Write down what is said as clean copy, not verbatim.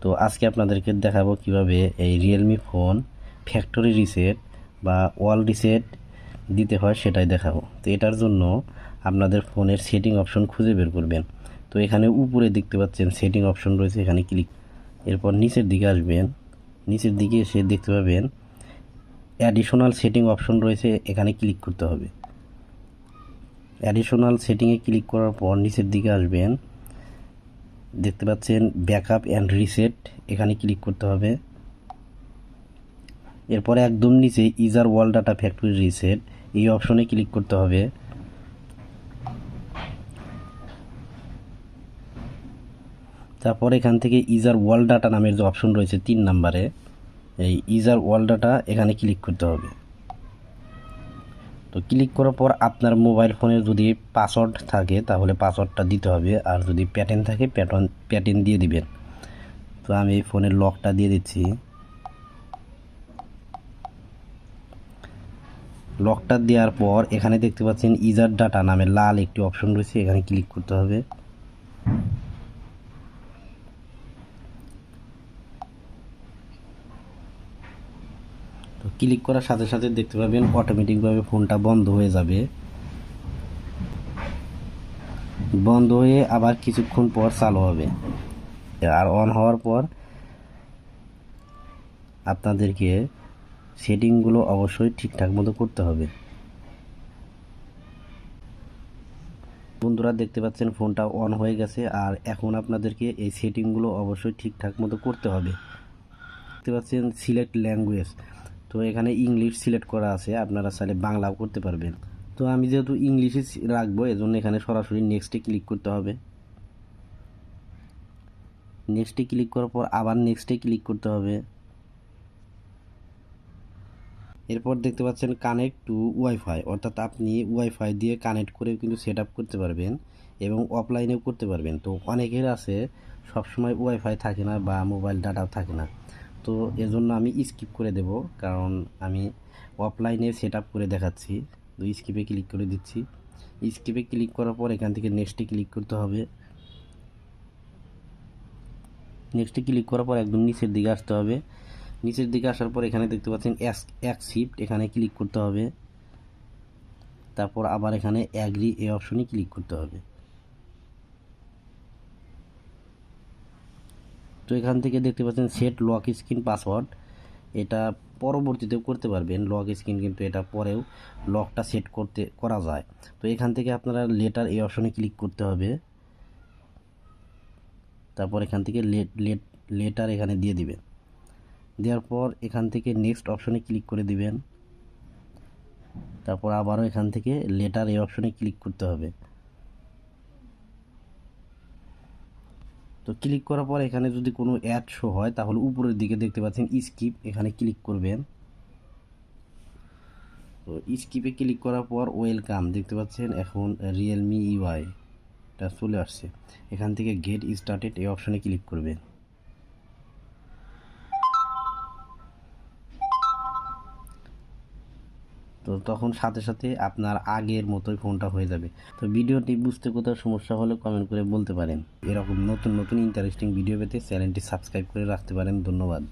তো আজকে আপনাদেরকে দেখাবো কিভাবে এই রিয়েলমি ফোন ফ্যাক্টরি রিসেট বা ওয়াল রিসেট দিতে হয় সেটাই দেখাবো। তো এটার জন্য আপনাদের ফোনের সেটিং অপশন খুঁজে বের করবেন। তো এখানে উপরে দেখতে পাচ্ছেন সেটিং অপশন রয়েছে, এখানে ক্লিক, এরপর নিচের দিকে আসবেন। নিচের দিকে এসে দেখতে পাবেন অ্যাডিশনাল সেটিং অপশন রয়েছে, এখানে ক্লিক করতে হবে। অ্যাডিশনাল সেটিংয়ে ক্লিক করার পর নিচের দিকে আসবেন, দেখতে পাচ্ছেন ব্যাকআপ অ্যান্ড রিসেট, এখানে ক্লিক করতে হবে। এরপরে একদম নিচে ইজার ওয়াল ডাটা ফ্যাক্টরি রিসেট এই অপশনে ক্লিক করতে হবে। তারপর এখান থেকে ইজার ওয়াল ডাটা নামের যে অপশন রয়েছে 3 নম্বরে, এই ইজার ওয়াল ডাটা এখানে ক্লিক করতে হবে। তো ক্লিক করার পর আপনার মোবাইল ফোনে যদি পাসওয়ার্ড থাকে তাহলে পাসওয়ার্ডটা দিতে হবে, আর যদি প্যাটার্ন থাকে প্যাটার্ন দিয়ে দিবেন। তো আমি এই ফোনের লকটা দিয়ে দিচ্ছি। লকটা দেওয়ার পর এখানে দেখতে পাচ্ছেন ইজার ডাটা নামে লাল একটি অপশন রয়েছে, এখানে ক্লিক করতে হবে। তো ক্লিক করার সাথে সাথে দেখতে পাবেন অটোমেটিকভাবে ফোনটা বন্ধ হয়ে যাবে। বন্ধ হয়ে আবার কিছুক্ষণ পর চালু হবে, আর অন হওয়ার পর আপনাদেরকে সেটিংগুলো অবশ্যই ঠিকঠাক মতো করতে হবে। বন্ধুরা দেখতে পাচ্ছেন ফোনটা অন হয়ে গেছে, আর এখন আপনাদেরকে এই সেটিংগুলো অবশ্যই ঠিকঠাক মতো করতে হবে। দেখতে পাচ্ছেন সিলেক্ট ল্যাঙ্গুয়েজ, তো এখানে ইংলিশ সিলেক্ট করা আছে, আপনারা চাইলে বাংলাও করতে পারবেন। তো আমি যেহেতু ইংলিশে রাখবো এজন্য এখানে সরাসরি নেক্সটে ক্লিক করতে হবে। নেক্সটে ক্লিক করার পর আবার নেক্সটে ক্লিক করতে হবে। এরপর দেখতে পাচ্ছেন কানেক্ট টু ওয়াইফাই, অর্থাৎ আপনি ওয়াইফাই দিয়ে কানেক্ট করে কিন্তু সেট আপ করতে পারবেন এবং অফলাইনেও করতে পারবেন। তো অনেকের আছে সবসময় ওয়াইফাই থাকে না বা মোবাইল ডাটাও থাকে না, তো এজন্য আমি স্কিপ করে দেব, কারণ আমি অফলাইনে সেট আপ করে দেখাচ্ছি। তো স্কিপে ক্লিক করে দিচ্ছি। স্কিপে ক্লিক করার পর এখান থেকে নেক্সটে ক্লিক করতে হবে। নেক্সটে ক্লিক করার পর একদম নিচের দিকে আসতে হবে। নিচের দিকে আসার পর এখানে দেখতে পাচ্ছেন অ্যাকসেপ্ট, এখানে ক্লিক করতে হবে। তারপর আবার এখানে অ্যাগ্রি এই অপশনে ক্লিক করতে হবে। তো এখান থেকে দেখতে পাচ্ছেন সেট লক স্ক্রিন পাসওয়ার্ড, এটা পরবর্তীতেও করতে পারবেন। লক স্ক্রিন কিন্তু এটা পরেও লকটা সেট করা যায়। তো এখান থেকে আপনারা লেটার এই অপশনে ক্লিক করতে হবে। তারপর এখান থেকে লেটার এখানে দিয়ে দিবেন। দেওয়ার পর এখান থেকে নেক্সট অপশনে ক্লিক করে দিবেন। তারপর আবারও এখান থেকে লেটার এই অপশনে ক্লিক করতে হবে। তো ক্লিক করার পর এখানে যদি কোনো অ্যাড শো হয় তাহলে উপরের দিকে দেখতে পাচ্ছেন স্কিপ, এখানে ক্লিক করবেন। তো স্কিপে ক্লিক করার পর ওয়েলকাম দেখতে পাচ্ছেন, এখন রিয়েলমি ইউআই এটা চলে আসছে। এখান থেকে গেট স্টার্টেড এই অপশনে ক্লিক করবেন। তো তখন সাথে সাথে আপনার আগের মতোই ফোনটা হয়ে যাবে। তো ভিডিওটি বুঝতে কোথাও সমস্যা হলে কমেন্ট করে বলতে পারেন। এরকম নতুন নতুন ইন্টারেস্টিং ভিডিও পেতে চ্যানেলটি সাবস্ক্রাইব করে রাখতে পারেন। ধন্যবাদ।